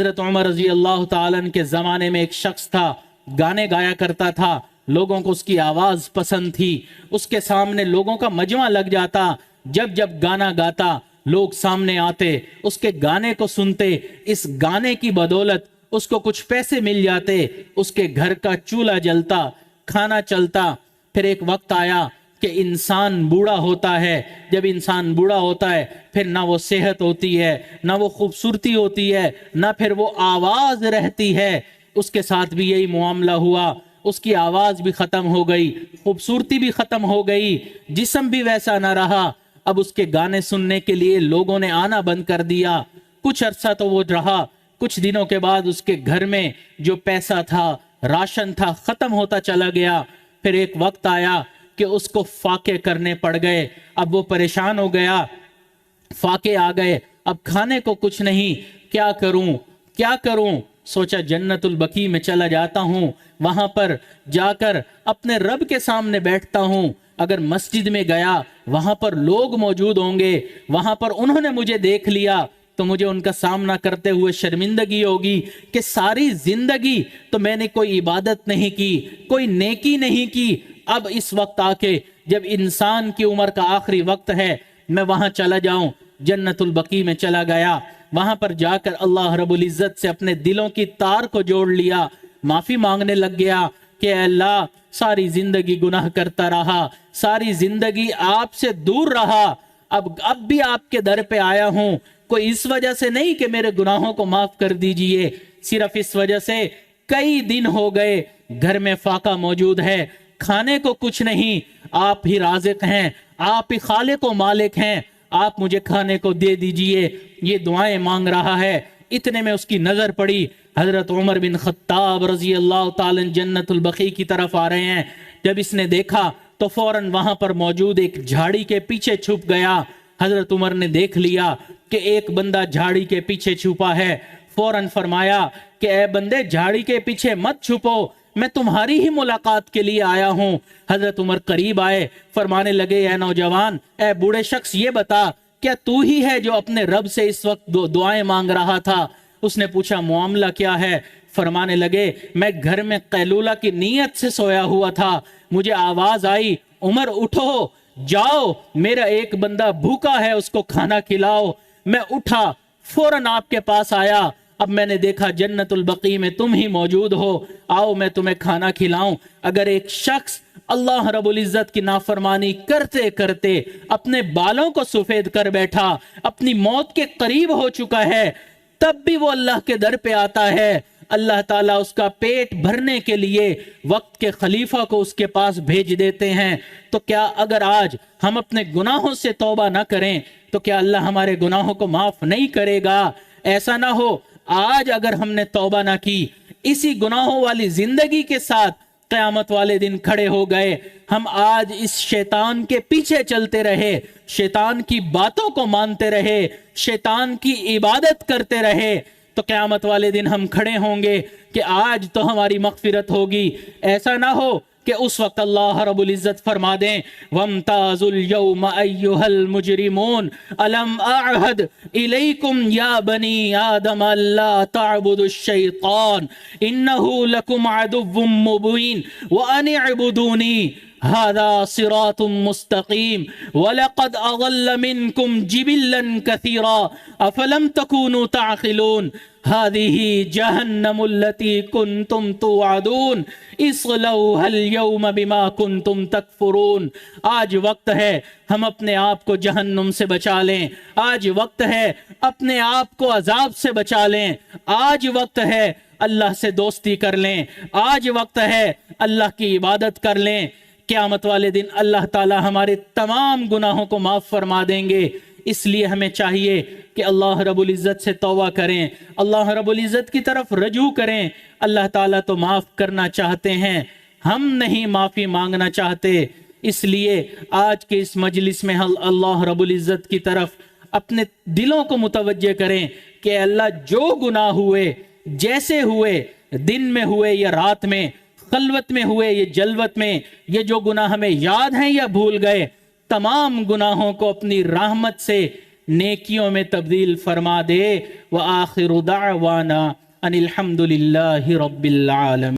حضرت عمر رضی اللہ تعالیٰ عنہ کے زمانے میں ایک شخص تھا، گانے گایا کرتا تھا، لوگوں کو اس کی آواز پسند تھی، اس کے سامنے لوگوں کا مجمع لگ جاتا، جب جب گانا گاتا لوگ سامنے آتے، اس کے گانے کو سنتے، اس گانے کی بدولت اس کو کچھ پیسے مل جاتے، اس کے گھر کا چولہا جلتا، کھانا چلتا۔ پھر ایک وقت آیا کہ انسان بوڑھا ہوتا ہے، جب انسان بوڑھا ہوتا ہے پھر نہ وہ صحت ہوتی ہے، نہ وہ خوبصورتی ہوتی ہے، نہ پھر وہ آواز رہتی ہے۔ اس کے ساتھ بھی یہی معاملہ ہوا، اس کی آواز بھی ختم ہو گئی، خوبصورتی بھی ختم ہو گئی، جسم بھی ویسا نہ رہا۔ اب اس کے گانے سننے کے لیے لوگوں نے آنا بند کر دیا۔ کچھ عرصہ تو وہ رہا، کچھ دنوں کے بعد اس کے گھر میں جو پیسہ تھا، راشن تھا، ختم ہوتا چلا گیا۔ پھر ایک وقت آیا کہ اس کو فاقے کرنے پڑ گئے۔ اب وہ پریشان ہو گیا، فاقے آ گئے، اب کھانے کو کچھ نہیں، کیا کروں کیا کروں؟ سوچا جنت البقیع میں چلا جاتا ہوں، وہاں پر جا کر اپنے رب کے سامنے بیٹھتا ہوں۔ اگر مسجد میں گیا، وہاں پر لوگ موجود ہوں گے، وہاں پر انہوں نے مجھے دیکھ لیا تو مجھے ان کا سامنا کرتے ہوئے شرمندگی ہوگی کہ ساری زندگی تو میں نے کوئی عبادت نہیں کی، کوئی نیکی نہیں کی۔ اب اس وقت آ کے جب انسان کی عمر کا آخری وقت ہے، میں وہاں چلا جاؤں۔ جنت البقیع میں چلا گیا، وہاں پر جا کر اللہ رب العزت سے اپنے دلوں کی تار کو جوڑ لیا، معافی مانگنے لگ گیا کہ اے اللہ ساری زندگی گناہ کرتا رہا، ساری زندگی آپ سے دور رہا، اب بھی آپ کے در پہ آیا ہوں، کوئی اس وجہ سے نہیں کہ میرے گناہوں کو معاف کر دیجئے، صرف اس وجہ سے کئی دن ہو گئے گھر میں فاقہ موجود ہے، کھانے کو کچھ نہیں، آپ ہی رازق ہیں، آپ ہی خالق و مالک ہیں، آپ مجھے کھانے کو دے دیجئے۔ یہ دعائیں مانگ رہا ہے۔ اتنے میں اس کی نظر پڑی، حضرت عمر بن خطاب رضی اللہ تعالیٰ جنت البقیع کی طرف آ رہے ہیں۔ جب اس نے دیکھا تو فوراً وہاں پر موجود ایک جھاڑی کے پیچھے چھپ گیا۔ حضرت عمر نے دیکھ لیا کہ ایک بندہ جھاڑی کے پیچھے چھپا ہے، فوراً فرمایا کہ اے بندے جھاڑی کے پیچھے مت چھپو، میں تمہاری ہی ملاقات کے لیے آیا ہوں۔ حضرت عمر قریب آئے، فرمانے لگے اے نوجوان، اے بوڑھے شخص، یہ بتا کیا تو ہی ہے جو اپنے رب سے اس وقت دعائیں مانگ رہا تھا؟ اس نے پوچھا معاملہ کیا ہے؟ فرمانے لگے میں گھر میں قیلولہ کی نیت سے سویا ہوا تھا، مجھے آواز آئی عمر اٹھو، جاؤ میرا ایک بندہ بھوکا ہے، اس کو کھانا کھلاؤ۔ میں اٹھا، فوراً آپ کے پاس آیا، اب میں نے دیکھا جنت البقیع میں تم ہی موجود ہو، آؤ میں تمہیں کھانا کھلاؤں۔ اگر ایک شخص اللہ رب العزت کی نافرمانی کرتے کرتے اپنے بالوں کو سفید کر بیٹھا، اپنی موت کے قریب ہو چکا ہے، تب بھی وہ اللہ کے در پہ آتا ہے، اللہ تعالیٰ اس کا پیٹ بھرنے کے لیے وقت کے خلیفہ کو اس کے پاس بھیج دیتے ہیں۔ تو کیا اگر آج ہم اپنے گناہوں سے توبہ نہ کریں تو کیا اللہ ہمارے گناہوں کو معاف نہیں کرے گا؟ ایسا نہ ہو آج اگر ہم نے توبہ نہ کی، اسی گناہوں والی زندگی کے ساتھ قیامت والے دن کھڑے ہو گئے، ہم آج اس شیطان کے پیچھے چلتے رہے، شیطان کی باتوں کو مانتے رہے، شیطان کی عبادت کرتے رہے، تو قیامت والے دن ہم کھڑے ہوں گے کہ آج تو ہماری مغفرت ہوگی۔ ایسا نہ ہو کہ اس وقت اللہ رب العزت فرما دیں وَامْتَازُوا الْيَوْمَ أَيُّهَا الْمُجْرِمُونَ أَلَمْ أَعْهَدْ إِلَيْكُمْ يَا بَنِي آدَمَ أَلَّا تَعْبُدُوا الشَّيْطَانَ إِنَّهُ لَكُمْ عَدُوٌّ مُّبِينٌ وَأَنِ اعْبُدُونِي هذا صراط مستقيم ولقد أضل منكم جبلا كثيرا أفلم تكونوا تعقلون هذه جهنم التي كنتم توعدون اصلوها اليوم بما كنتم تكفرون۔ آج وقت ہے ہم اپنے آپ کو جہنم سے بچا لیں، آج وقت ہے اپنے آپ کو عذاب سے بچا لیں، آج وقت ہے اللہ سے دوستی کر لیں، آج وقت ہے اللہ کی عبادت کر لیں۔ قیامت والے دن اللہ تعالی ہمارے تمام گناہوں کو معاف فرما دیں گے۔ اس لیے ہمیں چاہیے کہ اللہ رب العزت سے توبہ کریں، اللہ رب العزت کی طرف رجوع کریں۔ اللہ تعالیٰ تو معاف کرنا چاہتے ہیں، ہم نہیں معافی مانگنا چاہتے۔ اس لیے آج کے اس مجلس میں اللہ رب العزت کی طرف اپنے دلوں کو متوجہ کریں کہ اللہ جو گناہ ہوئے، جیسے ہوئے، دن میں ہوئے یا رات میں، خلوت میں ہوئے یا جلوت میں، یہ جو گناہ ہمیں یاد ہیں یا بھول گئے، تمام گناہوں کو اپنی رحمت سے نیکیوں میں تبدیل فرما دے۔ وآخر دعوانا ان الحمد للہ رب العالمین۔